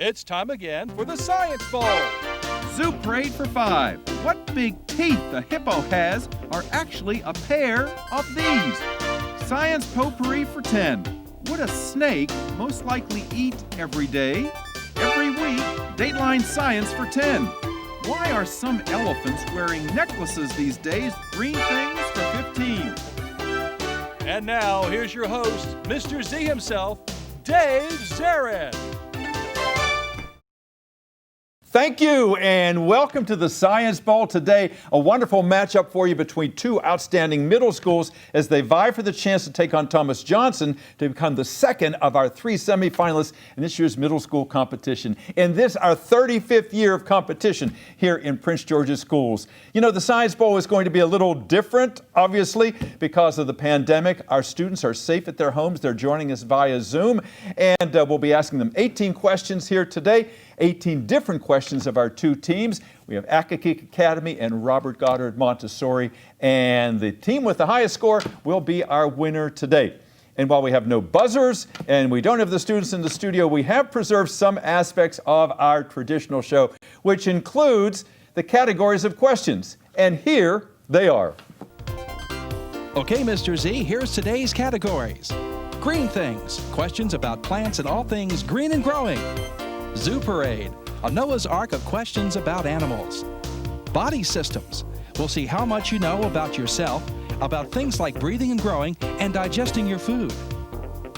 It's time again for the Science Bowl. Zoo parade for 5. What big teeth the hippo has are actually a pair of these. Science potpourri for 10. Would a snake most likely eat every day? Every week, Dateline Science for 10. Why are some elephants wearing necklaces these days? Green things for 15. And now, here's your host, Mr. Z himself, Dave Zarin. Thank you, and welcome to the Science Bowl. Today, a wonderful matchup for you between two outstanding middle schools as they vie for the chance to take on Thomas Johnson to become the second of our 3 semifinalists in this year's middle school competition. In this, our 35th year of competition here in Prince George's schools. You know, the Science Bowl is going to be a little different, obviously, because of the pandemic. Our students are safe at their homes. They're joining us via Zoom, and we'll be asking them 18 questions here today. 18 different questions of our two teams. We have Accokeek Academy and Robert Goddard Montessori, and the team with the highest score will be our winner today. And while we have no buzzers and we don't have the students in the studio, we have preserved some aspects of our traditional show, which includes the categories of questions. And here they are. Okay, Mr. Z, here's today's categories. Green things, questions about plants and all things green and growing. Zoo Parade, a Noah's Ark of questions about animals. Body systems, we'll see how much you know about yourself, about things like breathing and growing, and digesting your food.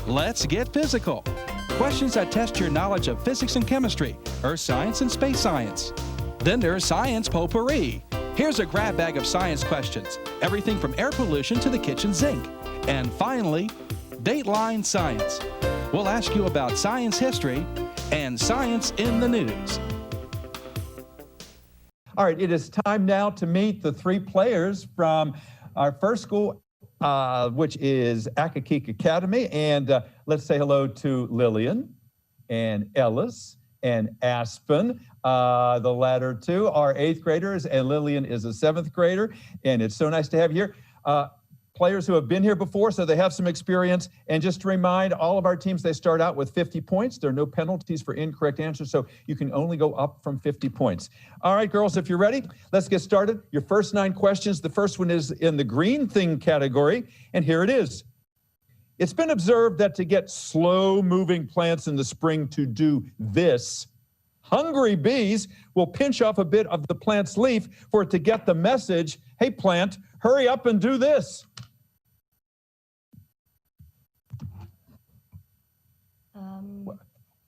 Let's get physical. Questions that test your knowledge of physics and chemistry, earth science and space science. Then there's Science Potpourri. Here's a grab bag of science questions, everything from air pollution to the kitchen sink. And finally, Dateline Science. We'll ask you about science history and science in the news. All right, it is time now to meet the 3 players from our first school, which is Accokeek Academy. And let's say hello to Lillian and Ellis and Aspen. The latter two are 8th graders, and Lillian is a 7th grader. And it's so nice to have you here. Players who have been here before, so they have some experience. And just to remind all of our teams, they start out with 50 points. There are no penalties for incorrect answers, so you can only go up from 50 points. All right, girls, if you're ready, let's get started. Your first 9 questions. The first one is in the green thing category, and here it is. It's been observed that to get slow-moving plants in the spring to do this, hungry bees will pinch off a bit of the plant's leaf for it to get the message, hey, plant, hurry up and do this.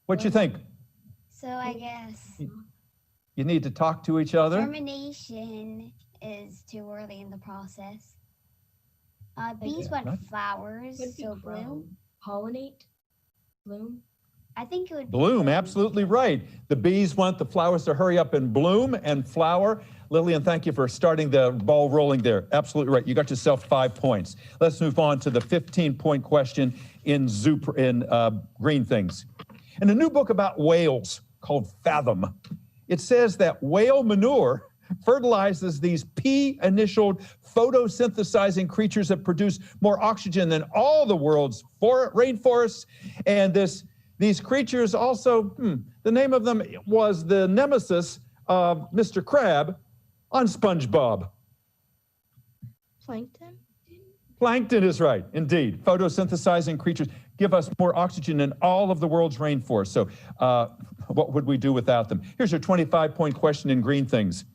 What you think? So I guess You need to talk to each other. germination is too early in the process. Bees want flowers, so bloom. Pollinate? Bloom? I think it would be Bloom, absolutely right. The bees want the flowers to hurry up and bloom and flower. Lillian, thank you for starting the ball rolling there. Absolutely right. You got yourself 5 points. Let's move on to the 15-point question in green things. In a new book about whales called Fathom, it says that whale manure fertilizes these P-initialed photosynthesizing creatures that produce more oxygen than all the world's rainforests. And these creatures also, the name of them was the nemesis of Mr. Crab on SpongeBob. Plankton? Plankton is right, indeed. Photosynthesizing creatures give us more oxygen than all of the world's rainforests. So what would we do without them? Here's your 25-point question in green things.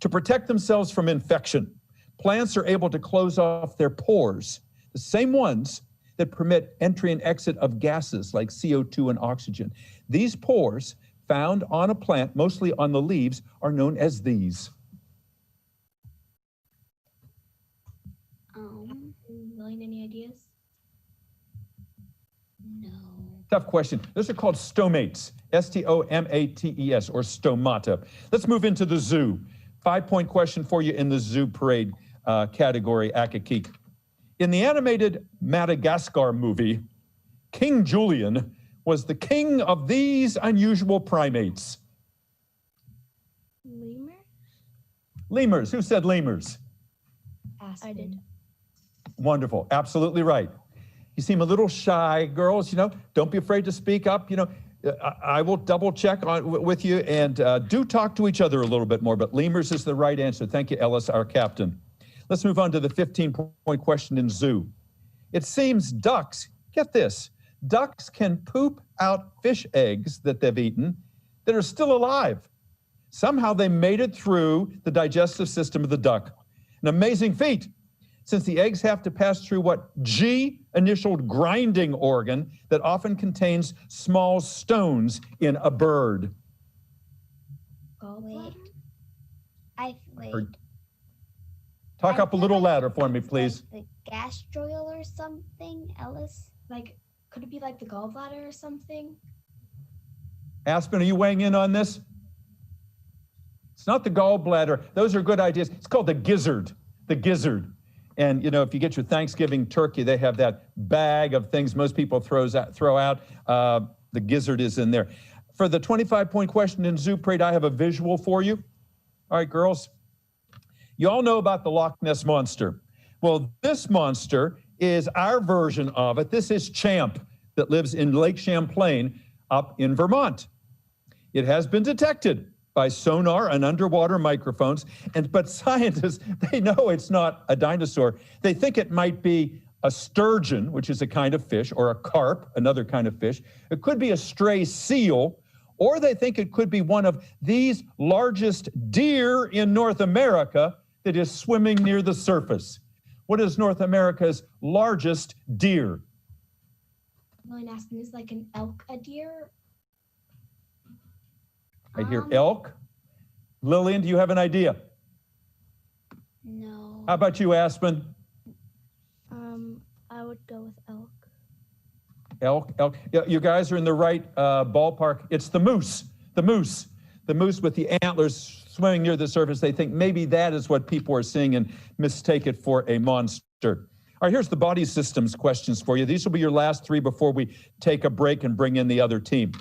To protect themselves from infection, plants are able to close off their pores, the same ones that permit entry and exit of gases like CO2 and oxygen. These pores found on a plant, mostly on the leaves, are known as these. Lillian, any ideas? no. Tough question. Those are called stomates, S-T-O-M-A-T-E-S, or stomata. Let's move into the zoo. 5-point question for you in the zoo parade category, Accokeek. In the animated Madagascar movie, King Julian was the king of these unusual primates. Lemur? Lemurs. Who said lemurs? Aspen. I did. Wonderful. Absolutely right. You seem a little shy, girls, don't be afraid to speak up. I will double check with you, and do talk to each other a little bit more, but lemurs is the right answer. Thank you, Ellis, our captain. Let's move on to the 15-point question in zoo. It seems ducks, get this, ducks can poop out fish eggs that they've eaten that are still alive. Somehow they made it through the digestive system of the duck. An amazing feat, since the eggs have to pass through what G-initialed grinding organ that often contains small stones in a bird. Gallbladder? Wait. Talk I up a feel little like louder for me, it's please. Like the gastroil or something, Ellis? Like, could it be like the gallbladder or something? Aspen, are you weighing in on this? It's not the gallbladder. Those are good ideas. It's called the gizzard. The gizzard. And, you know, if you get your Thanksgiving turkey, they have that bag of things most people throw out. The gizzard is in there. For the 25-point question in Zoo Parade, I have a visual for you. All right, girls. You all know about the Loch Ness Monster. Well, this monster is our version of it. This is Champ, that lives in Lake Champlain up in Vermont. It has been detected by sonar and underwater microphones, but scientists, they know it's not a dinosaur. They think it might be a sturgeon, which is a kind of fish, or a carp, another kind of fish. It could be a stray seal, or they think it could be one of these largest deer in North America that is swimming near the surface. What is North America's largest deer? Well, and asking, is like an elk a deer? I hear elk. Lillian, do you have an idea? No. How about you, Aspen? I would go with elk. Elk. Yeah, you guys are in the right ballpark. It's the moose. The moose with the antlers swimming near the surface. They think maybe that is what people are seeing and mistake it for a monster. All right, here's the body systems questions for you. These will be your last three before we take a break and bring in the other team.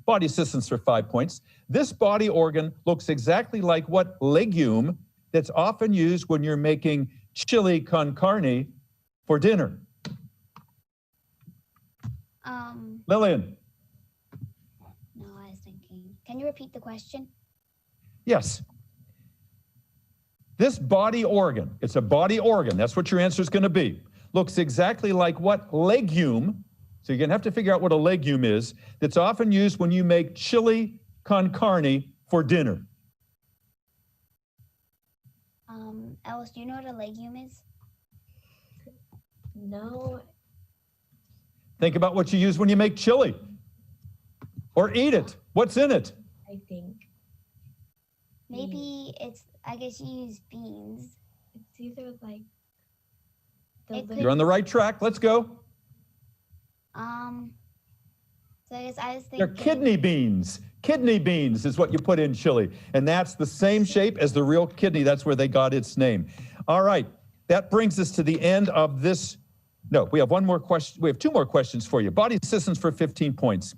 Body systems for 5 points. This body organ looks exactly like what legume that's often used when you're making chili con carne for dinner? Lillian. No, I was thinking. Can you repeat the question? Yes. This body organ, it's a body organ, that's what your answer is going to be, looks exactly like what legume, so you're going to have to figure out what a legume is, that's often used when you make chili con carne for dinner. Alice, do you know what a legume is? No. Think about what you use when you make chili or eat it. What's in it? I think. Maybe it's, I guess you use beans. It's either like You're on the right track. Let's go. So I guess I was thinking. They're kidney beans. Kidney beans is what you put in chili. And that's the same shape as the real kidney. That's where they got its name. All right. That brings us to the end of this. No, we have one more question. We have two more questions for you. Body systems for 15 points.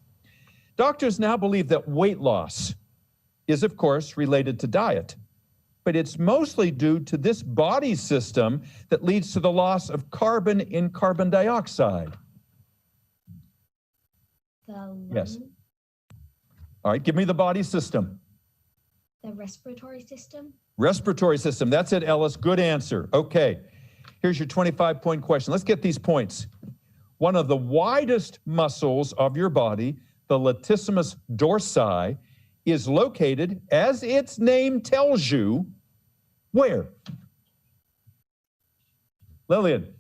Doctors now believe that weight loss is, of course, related to diet, but it's mostly due to this body system that leads to the loss of carbon in carbon dioxide. the lung, Yes. All right, give me the body system. the respiratory system. Respiratory system, that's it, Ellis. Good answer. Okay, here's your 25-point question. Let's get these points. One of the widest muscles of your body, the latissimus dorsi, is located, as its name tells you, where? Lillian.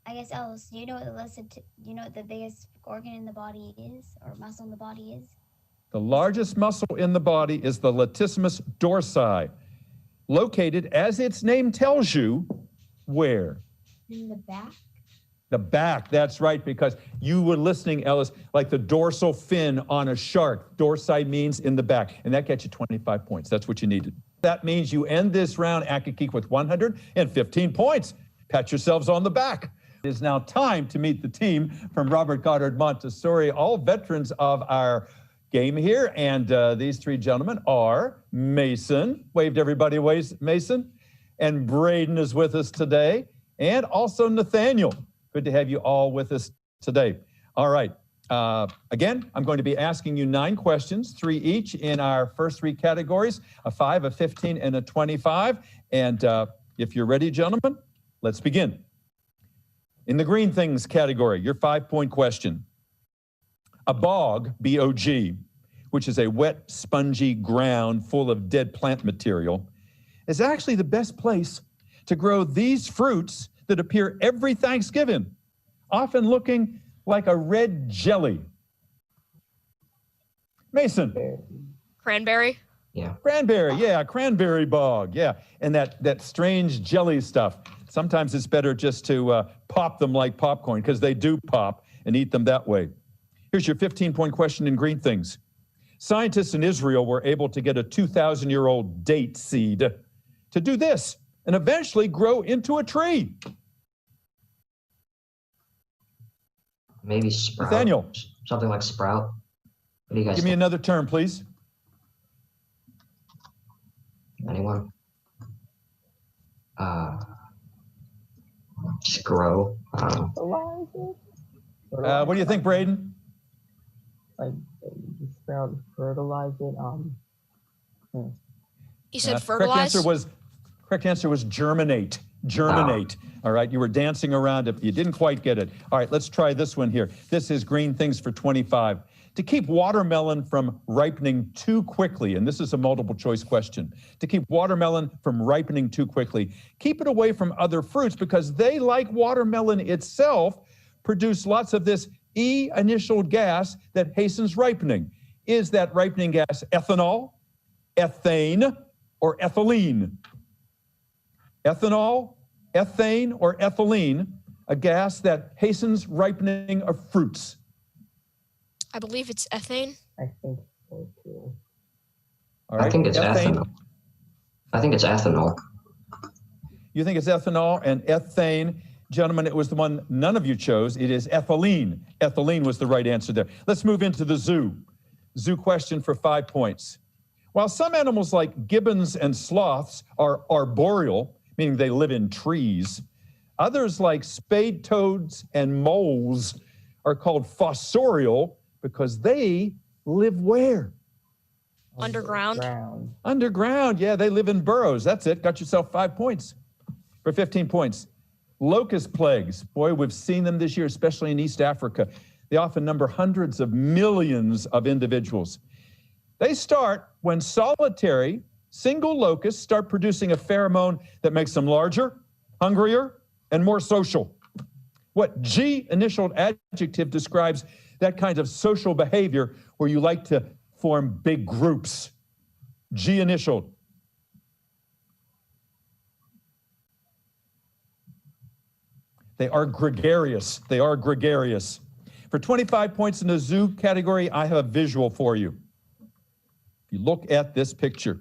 I guess Alice, do you know what the biggest organ in the body is, or muscle in the body is? The largest muscle in the body is the latissimus dorsi, located, as its name tells you, where? In the back. The back, that's right, because you were listening, Ellis, like the dorsal fin on a shark. Dorsi means in the back, and that gets you 25 points. That's what you needed. That means you end this round, Accokeek, with 115 points. Pat yourselves on the back. It is now time to meet the team from Robert Goddard Montessori, all veterans of our game here. And these three gentlemen are Mason, waved everybody, Mason, and Braden is with us today, and also Nathaniel. Good to have you all with us today. All right, Again, I'm going to be asking you 9 questions, 3 each in our first 3 categories, a 5, a 15, and a 25. And if you're ready, gentlemen, let's begin. In the green things category, your 5-point question. A bog, B-O-G, which is a wet, spongy ground full of dead plant material, is actually the best place to grow these fruits that appear every Thanksgiving, often looking like a red jelly. Mason. Cranberry? Yeah. Cranberry, yeah, cranberry bog, yeah. And that strange jelly stuff. Sometimes it's better just to pop them like popcorn, because they do pop, and eat them that way. Here's your 15-point question in green things. Scientists in Israel were able to get a 2,000-year-old date seed to do this and eventually grow into a tree. Maybe sprout. Nathaniel. Something like sprout. What do you guys Give me think? another term, please. Anyone? Just grow. What do you think, Braden? Like sprout, fertilize it. You said fertilize? Correct answer was germinate. Germinate. All right, you were dancing around it. You didn't quite get it. All right, let's try this one here. This is green things for 25. To keep watermelon from ripening too quickly, and this is a multiple choice question, to keep watermelon from ripening too quickly, keep it away from other fruits because they, like watermelon itself, produce lots of this E-initial gas that hastens ripening. Is that ripening gas ethanol, ethane, or ethylene? Ethanol, ethane, or ethylene, a gas that hastens ripening of fruits. I believe it's ethane. I think so too. All right. I think it's ethanol. I think it's ethanol. You think it's ethanol and ethane? Gentlemen, it was the one none of you chose. It is ethylene. Ethylene was the right answer there. Let's move into the zoo. Zoo question for 5 points. While some animals like gibbons and sloths are arboreal, meaning they live in trees, others like spade toads and moles are called fossorial because they live where? Underground. Underground, yeah, they live in burrows. That's it, got yourself 5 points for 15 points. Locust plagues, boy, we've seen them this year, especially in East Africa. They often number hundreds of millions of individuals. They start when solitary, single locusts start producing a pheromone that makes them larger, hungrier, and more social. What G-initialed adjective describes that kind of social behavior where you like to form big groups? G-initialed. They are gregarious. They are gregarious. For 25 points in the zoo category, I have a visual for you. If you look at this picture,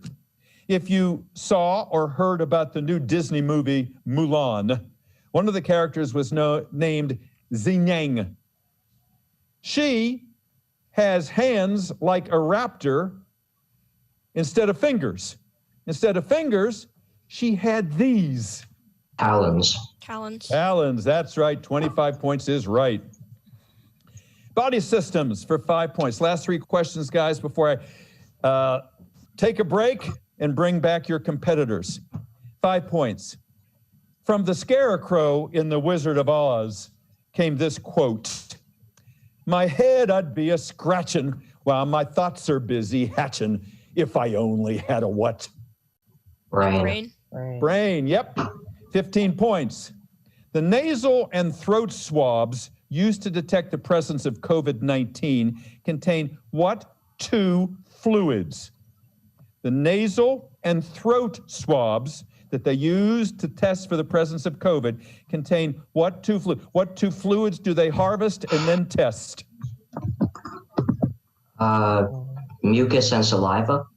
if you saw or heard about the new Disney movie Mulan, one of the characters was named Xinjiang. She has hands like a raptor instead of fingers. Instead of fingers, she had these. Talons. Talons. Talons, that's right. 25 points is right. Body systems for 5 points. Last 3 questions, guys, before I take a break and bring back your competitors. 5 points. From the Scarecrow in The Wizard of Oz came this quote: "My head I'd be a-scratchin' while my thoughts are busy hatchin' if I only had a what?" Brain. Brain, yep. 15 points. The nasal and throat swabs used to detect the presence of COVID-19 contain what 2 fluids? The nasal and throat swabs that they use to test for the presence of COVID contain what 2 fluids? What 2 fluids do they harvest and then test? Mucus and saliva.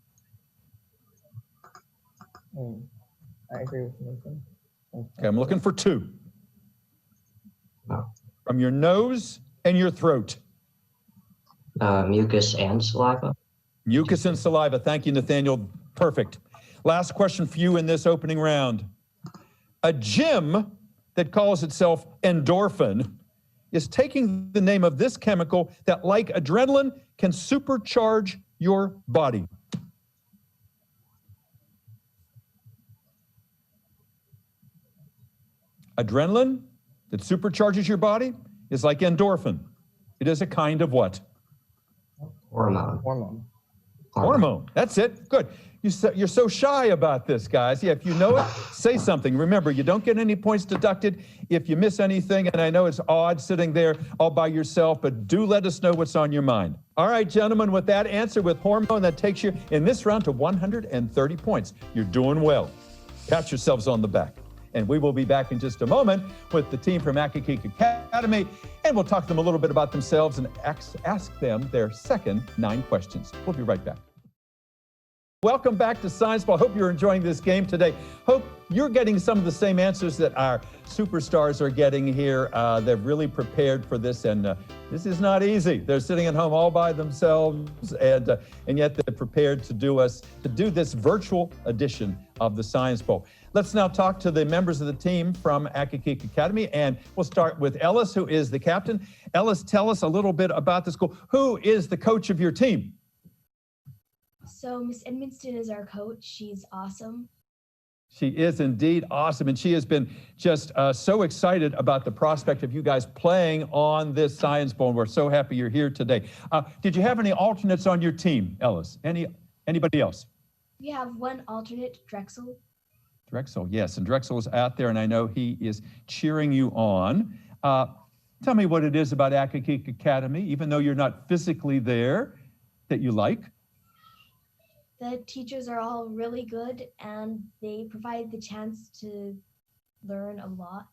I agree with Nathan. Okay, I'm looking for 2. No. From your nose and your throat. Mucus and saliva. Mucus and saliva. Thank you, Nathaniel. Perfect. Last question for you in this opening round. A gym that calls itself Endorphin is taking the name of this chemical that, like adrenaline, can supercharge your body? Adrenaline that supercharges your body is like endorphin. It is a kind of what? Hormone. Hormone. That's it. Good. You're so shy about this, guys. Yeah, if you know it, say something. Remember, you don't get any points deducted if you miss anything, and I know it's odd sitting there all by yourself, but do let us know what's on your mind. All right, gentlemen, with that answer with hormone, that takes you in this round to 130 points. You're doing well. Pat yourselves on the back. And we will be back in just a moment with the team from Accokeek Academy, and we'll talk to them a little bit about themselves and ask them their second 9 questions. We'll be right back. Welcome back to Science Ball. Hope you're enjoying this game today. Hope you're getting some of the same answers that our superstars are getting here. They've really prepared for this, and this is not easy. They're sitting at home all by themselves, and yet they're prepared to do this virtual edition of the Science Bowl. Let's now talk to the members of the team from Accokeek Academy, and we'll start with Ellis, who is the captain. Ellis, tell us a little bit about the school. Who is the coach of your team? So Miss Edmonston is our coach. She's awesome. She is indeed awesome, and she has been just so excited about the prospect of you guys playing on this Science Bowl. We're so happy you're here today. Did you have any alternates on your team, Ellis? Anybody else? We have one alternate, Drexel. Drexel, yes, and Drexel is out there, and I know he is cheering you on. Tell me what it is about Accokeek Academy, even though you're not physically there, that you like. The teachers are all really good, and they provide the chance to learn a lot.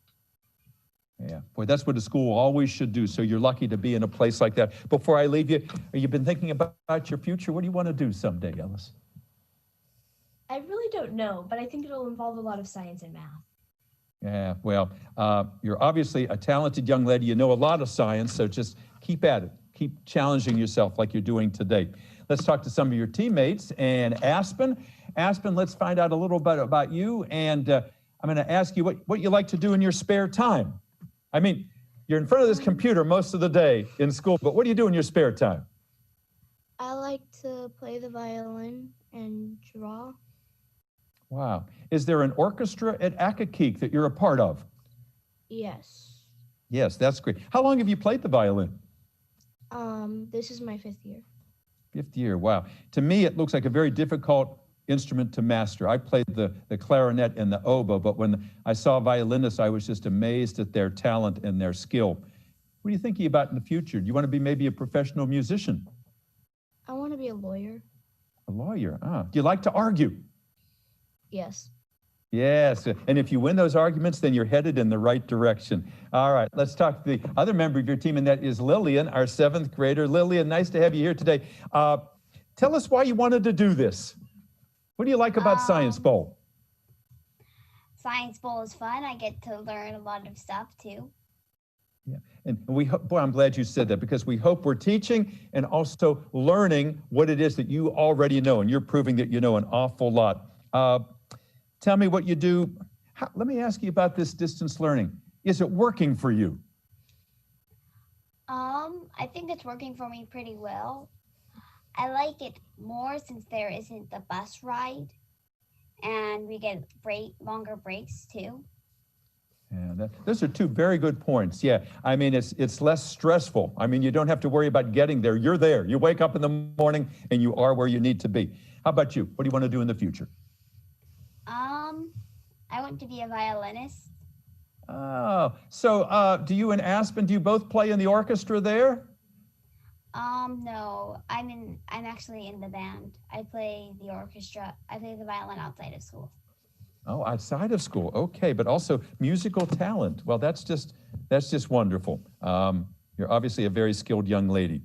Yeah, boy, that's what a school always should do. So you're lucky to be in a place like that. Before I leave you, have you been thinking about your future? What do you want to do someday, Ellis? I really don't know, but I think it'll involve a lot of science and math. Yeah, well, you're obviously a talented young lady. You know a lot of science, so just keep at it. Keep challenging yourself like you're doing today. Let's talk to some of your teammates. And Aspen, let's find out a little bit about you. And I'm going to ask you what you like to do in your spare time. I mean, you're in front of this computer most of the day in school, but what do you do in your spare time? I like to play the violin and draw. Wow. Is there an orchestra at Accokeek that you're a part of? Yes. Yes, that's great. How long have you played the violin? This is my 5th year. 5th year, wow. To me, it looks like a very difficult instrument to master. I played the clarinet and the oboe, but when I saw violinists, I was just amazed at their talent and their skill. What are you thinking about in the future? Do you want to be maybe a professional musician? I want to be a lawyer. A lawyer, Do you like to argue? Yes. Yes, and if you win those arguments, then you're headed in the right direction. All right, let's talk to the other member of your team, and that is Lillian, our 7th grader. Lillian, nice to have you here today. Tell us why you wanted to do this. What do you like about Science Bowl? Science Bowl is fun. I get to learn a lot of stuff too. Yeah, and we hope, boy, I'm glad you said that, because we hope we're teaching and also learning what it is that you already know, and you're proving that you know an awful lot. Tell me what you do. Let me ask you about this distance learning. Is it working for you? I think it's working for me pretty well. I like it more since there isn't the bus ride, and we get longer breaks too. Yeah, those are 2 very good points. Yeah, I mean, it's less stressful. I mean, you don't have to worry about getting there. You're there. You wake up in the morning and you are where you need to be. How about you? What do you want to do in the future? I want to be a violinist. Oh, so do you and Aspen, do you both play in the orchestra there? No, I'm actually in the band. I play the orchestra. I play the violin outside of school. Oh, outside of school. Okay, but also musical talent. Well, that's just wonderful. You're obviously a very skilled young lady.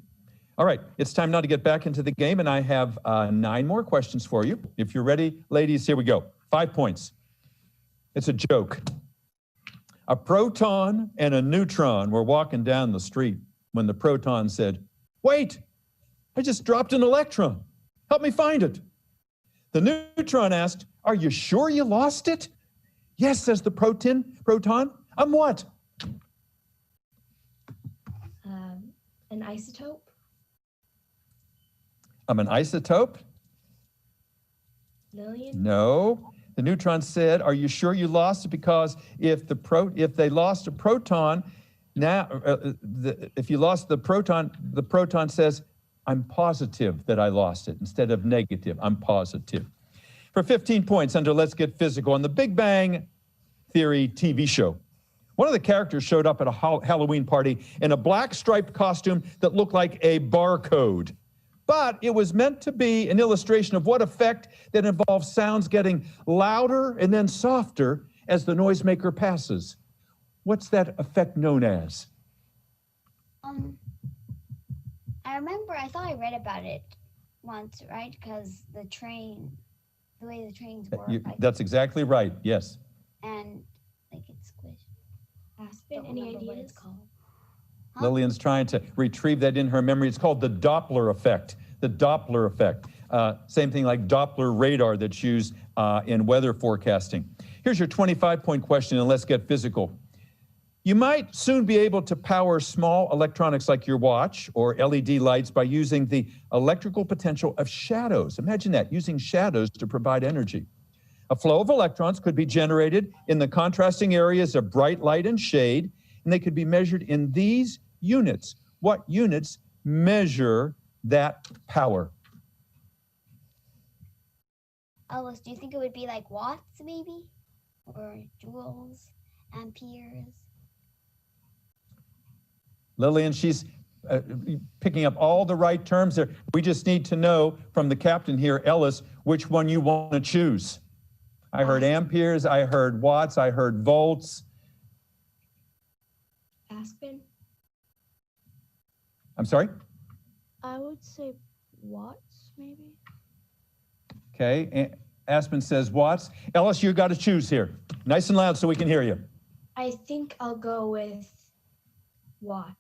All right, it's time now to get back into the game, and I have 9 more questions for you. If you're ready, ladies, here we go. 5 points. It's a joke. A proton and a neutron were walking down the street when the proton said, "Wait, I just dropped an electron. Help me find it." The neutron asked, "Are you sure you lost it?" "Yes," says the proton. "I'm what?" An isotope? An isotope? Lillian? No. The neutron said, are you sure you lost it? Because if they lost a proton, now if you lost the proton says, I'm positive that I lost it. Instead of negative, I'm positive. For 15 points under Let's Get Physical on the Big Bang Theory TV show. One of the characters showed up at a Halloween party in a black striped costume that looked like a barcode. But it was meant to be an illustration of what effect that involves sounds getting louder and then softer as the noisemaker passes. What's that effect known as? I remember, I thought I read about it once, right? Because the way the trains work. That's exactly right, yes. And like it's squished. Aspen, any ideas? Huh? Lillian's trying to retrieve that in her memory. It's called the Doppler effect. The Doppler effect. Same thing like Doppler radar that's used in weather forecasting. Here's your 25-point question, and let's get physical. You might soon be able to power small electronics like your watch or LED lights by using the electrical potential of shadows. Imagine that, using shadows to provide energy. A flow of electrons could be generated in the contrasting areas of bright light and shade, and they could be measured in these units. What units measure that power? Alice, do you think it would be like watts maybe? Or joules, amperes? Lillian, she's picking up all the right terms there. We just need to know from the captain here, Ellis, which one you want to choose. I heard amperes, I heard watts, I heard volts. Aspen? I'm sorry? I would say watts, maybe. Okay, Aspen says watts. Ellis, you got to choose here. Nice and loud so we can hear you. I think I'll go with watts.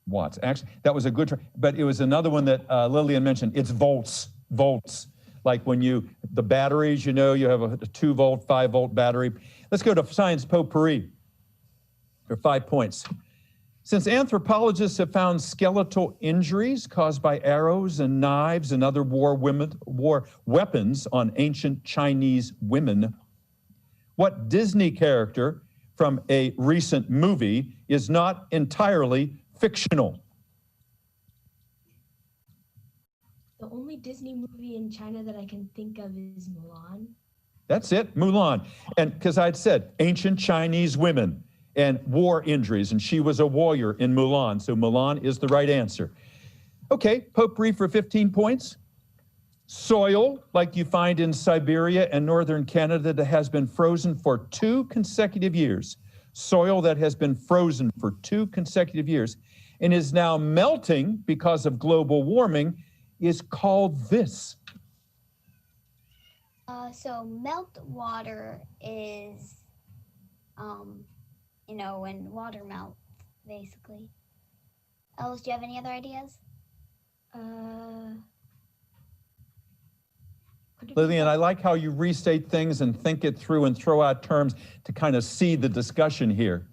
Watts. Actually, that was a good try, but it was another one that Lillian mentioned. It's volts. Volts. Like when the batteries, you have a 2-volt, 5-volt battery. Let's go to science potpourri for 5 points. Since anthropologists have found skeletal injuries caused by arrows and knives and other war weapons on ancient Chinese women, what Disney character from a recent movie is not entirely fictional? The only Disney movie in China that I can think of is Mulan. That's it, Mulan. And because I'd said ancient Chinese women and war injuries, and she was a warrior in Mulan, so Mulan is the right answer. Okay, potpourri for 15 points. Soil, like you find in Siberia and northern Canada, that has been frozen for 2 consecutive years. Soil that has been frozen for 2 consecutive years and is now melting because of global warming is called this. So melt water is, when water melts, basically. Alice, do you have any other ideas? Lillian, I like how you restate things and think it through and throw out terms to kind of see the discussion here.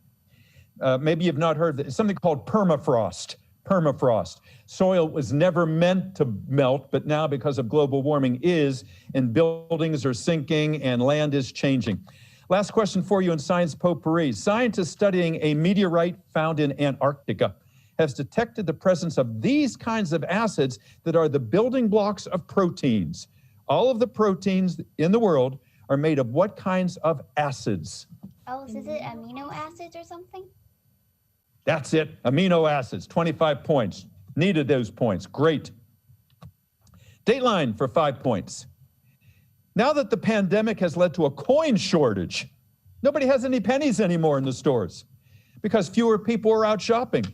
Maybe you've not heard something called permafrost. Permafrost. Soil was never meant to melt, but now because of global warming is, and buildings are sinking and land is changing. Last question for you in Science Potpourri. Scientists studying a meteorite found in Antarctica has detected the presence of these kinds of acids that are the building blocks of proteins. All of the proteins in the world are made of what kinds of acids? Alice, is it amino acids or something? That's it, amino acids, 25 points. Needed those points, great. Dateline for 5 points. Now that the pandemic has led to a coin shortage, nobody has any pennies anymore in the stores because fewer people are out shopping.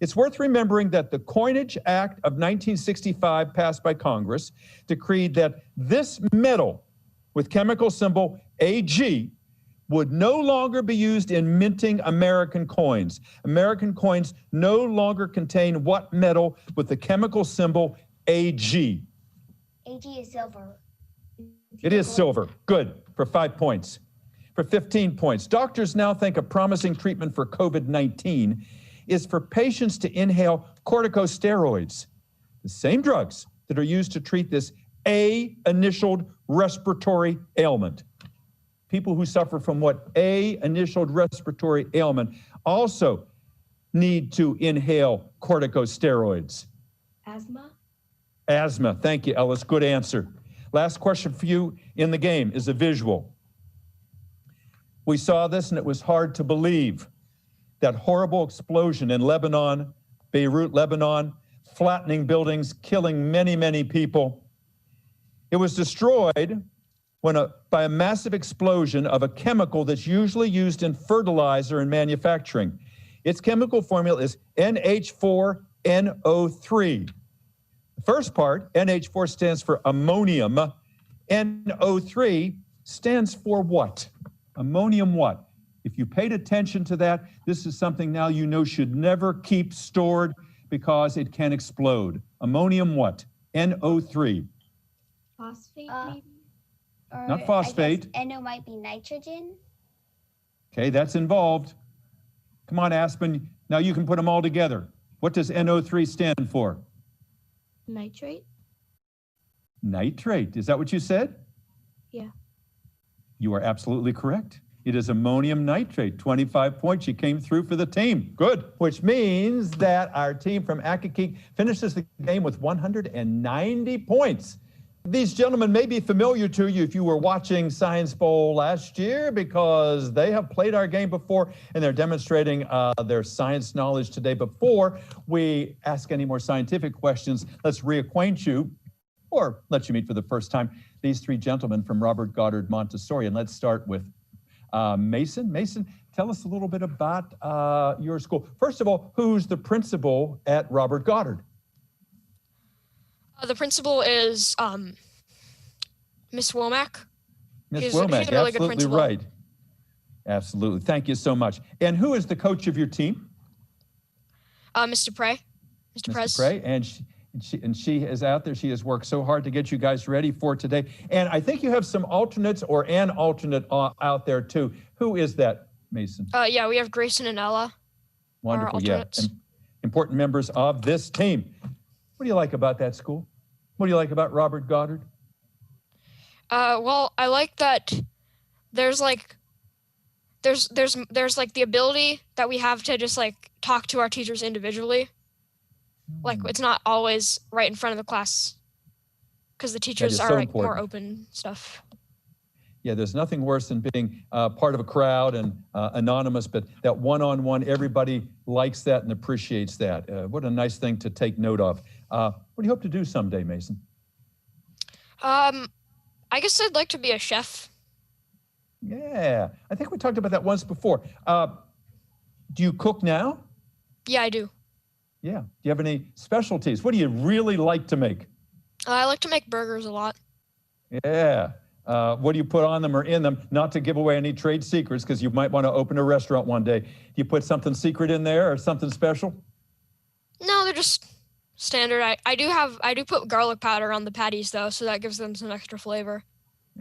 It's worth remembering that the Coinage Act of 1965 passed by Congress decreed that this metal with chemical symbol AG would no longer be used in minting American coins. American coins no longer contain what metal with the chemical symbol AG? AG is silver. It is silver. Good, for 5 points. For 15 points, doctors now think a promising treatment for COVID-19 is for patients to inhale corticosteroids, the same drugs that are used to treat this A-initialed respiratory ailment. People who suffer from what A-initialed respiratory ailment also need to inhale corticosteroids. Asthma? Asthma. Thank you, Ellis. Good answer. Last question for you in the game is a visual. We saw this and it was hard to believe. That horrible explosion in Lebanon, Beirut, Lebanon, flattening buildings, killing many, many people. It was destroyed by a massive explosion of a chemical that's usually used in fertilizer and manufacturing. Its chemical formula is NH4NO3. The first part, NH4, stands for ammonium. NO3 stands for what? Ammonium what? If you paid attention to that, this is something now you know should never keep stored because it can explode. Ammonium what? NO3. Phosphate, maybe? Or Not phosphate. I guess NO might be nitrogen. Okay, that's involved. Come on, Aspen. Now you can put them all together. What does NO3 stand for? Nitrate? Nitrate. Is that what you said? Yeah. You are absolutely correct. It is ammonium nitrate. 25 points. You came through for the team. Good. Which means that our team from Accokeek finishes the game with 190 points. These gentlemen may be familiar to you if you were watching Science Bowl last year because they have played our game before and they're demonstrating their science knowledge today. Before we ask any more scientific questions, let's reacquaint you or let you meet for the first time these three gentlemen from Robert Goddard Montessori. And let's start with Mason. Mason, tell us a little bit about your school. First of all, who's the principal at Robert Goddard? The principal is Miss Womack. Miss She's a Womack, really good absolutely principal. right. Absolutely. Thank you so much. And who is the coach of your team? Mr. Prey. Mr. Prez. Mr. Prey, and she is out there. She has worked so hard to get you guys ready for today. And I think you have some alternates or an alternate out there too. Who is that, Mason? Yeah, we have Grayson and Ella. Wonderful, our yeah. alternates. Important members of this team. What do you like about that school? What do you like about Robert Goddard? Well, I like that there's like the ability that we have to just like talk to our teachers individually. Like it's not always right in front of the class because the teachers are so like more important. open stuff. Yeah, there's nothing worse than being part of a crowd and anonymous, but that one-on-one, everybody likes that and appreciates that. What a nice thing to take note of. What do you hope to do someday, Mason? I guess I'd like to be a chef. Yeah, I think we talked about that once before. Do you cook now? Yeah, I do. Yeah. Do you have any specialties? What do you really like to make? I like to make burgers a lot. Yeah. What do you put on them or in them? Not to give away any trade secrets, because you might want to open a restaurant one day. Do you put something secret in there or something special? No, they're just standard. I do put garlic powder on the patties though, so that gives them some extra flavor.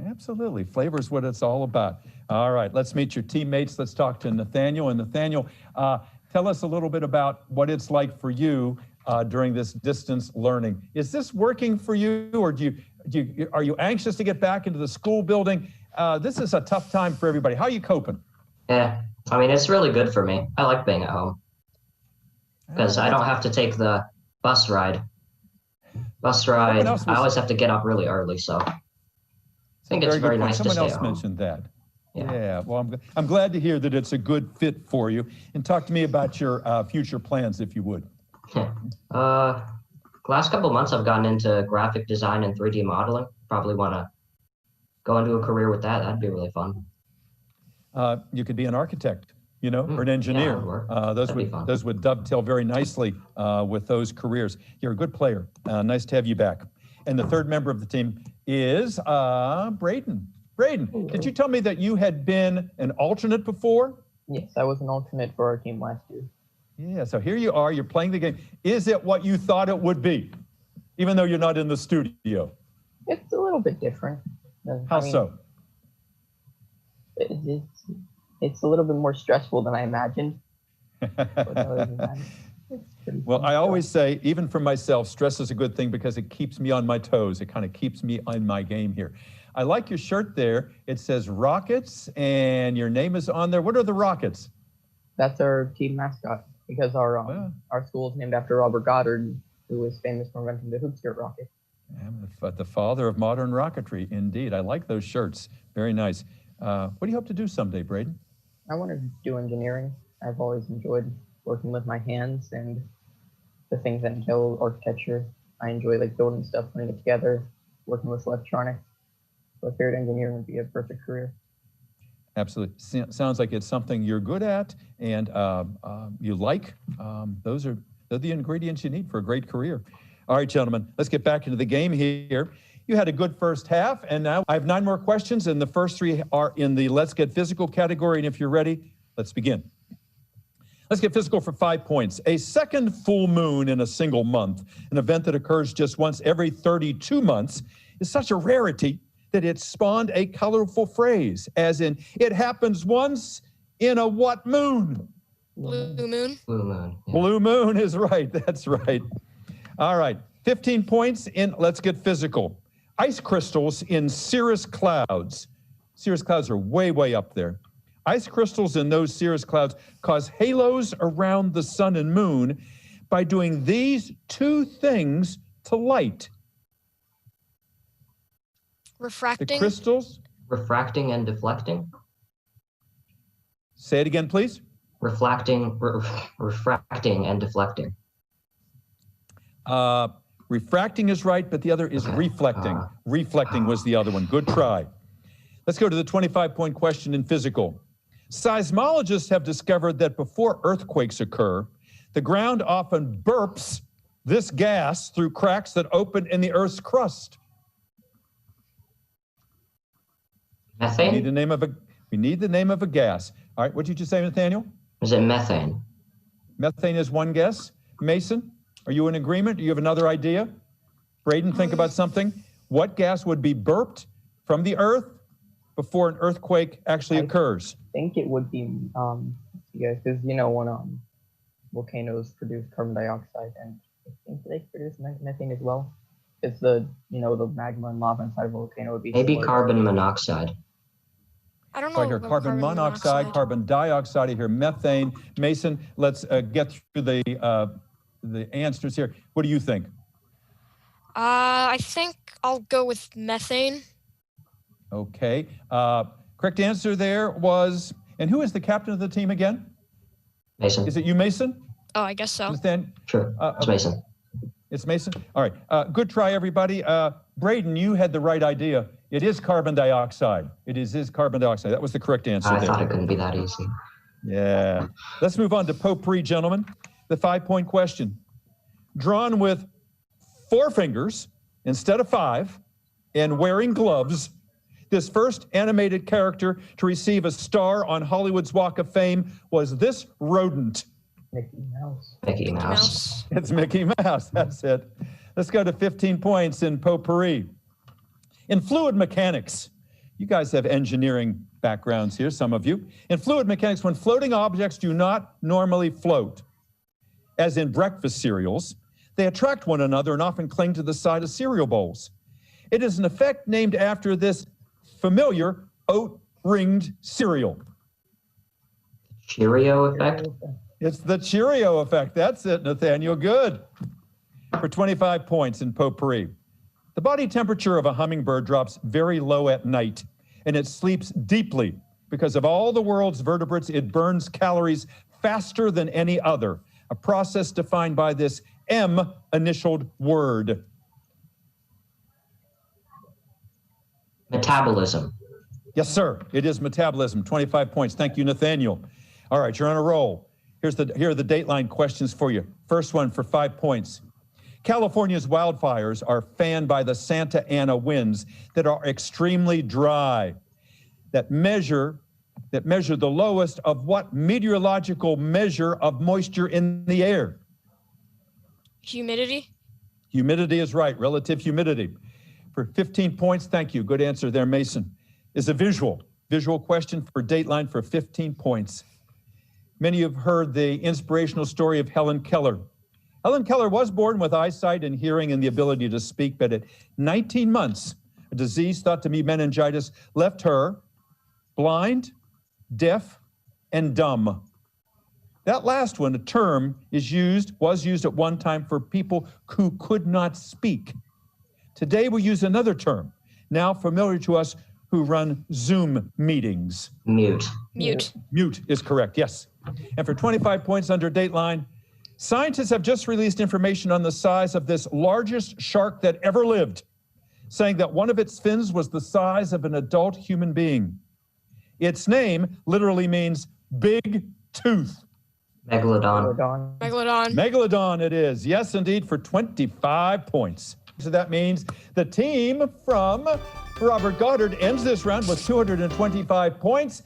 Absolutely. Flavor is what it's all about. All right, let's meet your teammates. Let's talk to Nathaniel. And Nathaniel, tell us a little bit about what it's like for you during this distance learning. Is this working for you, or are you anxious to get back into the school building? This is a tough time for everybody. How are you coping? Yeah, I mean, it's really good for me. I like being at home because I don't have to take the bus ride. I always have to get up really early, so I think it's very nice to stay at home. Someone else mentioned that. Yeah. Well, I'm glad to hear that it's a good fit for you. And talk to me about your future plans, if you would. Last couple of months, I've gotten into graphic design and 3D modeling. Probably want to go into a career with that. That'd be really fun. You could be an architect, or an engineer. Yeah, those would dovetail very nicely with those careers. You're a good player. Nice to have you back. And the third member of the team is Braden. Braden, did you tell me that you had been an alternate before? Yes, I was an alternate for our team last year. Yeah, so here you are, you're playing the game. Is it what you thought it would be, even though you're not in the studio? It's a little bit different. How so? It's a little bit more stressful than I imagined. But other than that, it's pretty Well, fun I stuff. always say, even for myself, stress is a good thing because it keeps me on my toes. It kind of keeps me on my game here. I like your shirt there. It says Rockets, and your name is on there. What are the Rockets? That's our team mascot because our school is named after Robert Goddard, who was famous for inventing the hoop skirt rocket. The father of modern rocketry, indeed. I like those shirts. Very nice. What do you hope to do someday, Braden? I want to do engineering. I've always enjoyed working with my hands and the things that entail architecture. I enjoy like building stuff, putting it together, working with electronics. So I figured engineering would be a perfect career. Absolutely. Sounds like it's something you're good at and you like. They're the ingredients you need for a great career. All right, gentlemen, let's get back into the game here. You had a good first half, and now I have 9 more questions, and the first 3 are in the Let's Get Physical category, and if you're ready, let's begin. Let's get physical for 5 points. A second full moon in a single month, an event that occurs just once every 32 months, is such a rarity that it spawned a colorful phrase, as in, it happens once in a what moon? Blue moon. Blue moon. Yeah. Blue moon is right. That's right. All right. 15 points in Let's Get Physical. Ice crystals in cirrus clouds. Cirrus clouds are way, way up there. Ice crystals in those cirrus clouds cause halos around the sun and moon by doing these 2 things to light. Refracting. The crystals. Refracting and deflecting. Say it again, please. Refracting and deflecting. Refracting is right, but the other is reflecting. Reflecting was the other one. Good try. Let's go to the 25-point question in physical. Seismologists have discovered that before earthquakes occur, the ground often burps this gas through cracks that open in the Earth's crust. Methane? We need the name of a gas. All right, what did you say, Nathaniel? Is it methane? Methane is one guess. Mason, are you in agreement? Do you have another idea? Braden, think about something. What gas would be burped from the Earth before an earthquake actually occurs? I think it would be, because when volcanoes produce carbon dioxide, and I think they produce methane as well. It's the magma and lava inside a volcano would be Maybe similar. carbon monoxide. I don't know. Right here, about carbon monoxide, carbon dioxide. I hear methane. Mason, let's get through the answers here. What do you think? I think I'll go with methane. Okay. Correct answer there was, and who is the captain of the team again? Mason. Is it you, Mason? Oh, I guess so. Understand? Sure. It's Mason. It's Mason? All right. Good try, everybody. Braden, you had the right idea. It is carbon dioxide. It is carbon dioxide. That was the correct answer I there. thought it couldn't be that easy. Yeah. Let's move on to potpourri, gentlemen. The 5-point question. Drawn with 4 fingers instead of 5 and wearing gloves, this first animated character to receive a star on Hollywood's Walk of Fame was this rodent. Mickey Mouse. Mickey Mouse. It's Mickey Mouse. That's it. Let's go to 15 points in potpourri. In fluid mechanics, you guys have engineering backgrounds here, some of you. In fluid mechanics, when floating objects do not normally float, as in breakfast cereals, they attract one another and often cling to the side of cereal bowls. It is an effect named after this familiar oat-ringed cereal. Cheerio effect? It's the Cheerio effect. That's it, Nathaniel. Good. For 25 points in potpourri. The body temperature of a hummingbird drops very low at night, and it sleeps deeply. Because of all the world's vertebrates, it burns calories faster than any other, a process defined by this M-initialed word. Metabolism. Yes, sir. It is metabolism. 25 points. Thank you, Nathaniel. All right, you're on a roll. Here are the Dateline questions for you. First one for 5 points. California's wildfires are fanned by the Santa Ana winds that are extremely dry, that measure the lowest of what meteorological measure of moisture in the air? Humidity. Humidity is right, relative humidity. For 15 points, thank you. Good answer there, Mason. Is a visual question for Dateline for 15 points. Many have heard the inspirational story of Helen Keller. Helen Keller was born with eyesight and hearing and the ability to speak, but at 19 months, a disease thought to be meningitis left her blind, deaf, and dumb. That last one, a term, was used at one time for people who could not speak. Today we use another term, now familiar to us who run Zoom meetings. Mute. Mute is correct, yes. And for 25 points under Dateline, scientists have just released information on the size of this largest shark that ever lived, saying that one of its fins was the size of an adult human being. Its name literally means big tooth. Megalodon. Megalodon it is. Yes, indeed, for 25 points. So that means the team from Robert Goddard ends this round with 225 points.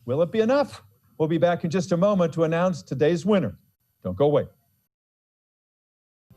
Will it be enough? We'll be back in just a moment to announce today's winner. Don't go away.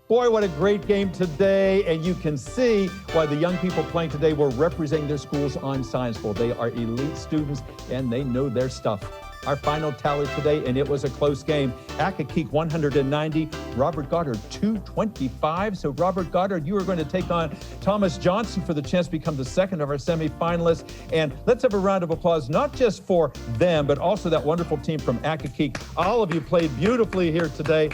Boy, what a great game today, and you can see why the young people playing today were representing their schools on Science Bowl. They are elite students, and they know their stuff. Our final tally today, and it was a close game. Accokeek 190, Robert Goddard 225. So Robert Goddard, you are going to take on Thomas Johnson for the chance to become the second of our semifinalists. And let's have a round of applause, not just for them, but also that wonderful team from Accokeek. All of you played beautifully here today.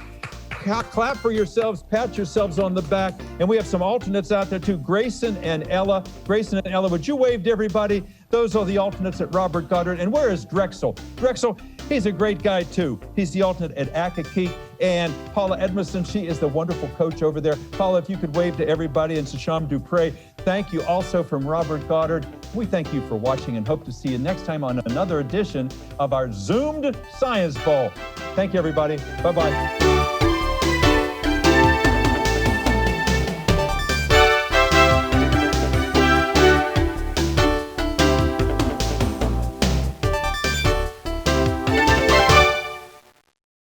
Clap for yourselves, pat yourselves on the back. And we have some alternates out there too, Grayson and Ella. Grayson and Ella, would you wave to everybody? Those are the alternates at Robert Goddard. And where is Drexel? Drexel, he's a great guy too. He's the alternate at Accokeek. And Paula Edmondson, she is the wonderful coach over there. Paula, if you could wave to everybody. And Sasham Dupre, thank you also from Robert Goddard. We thank you for watching and hope to see you next time on another edition of our Zoomed Science Bowl. Thank you, everybody. Bye-bye.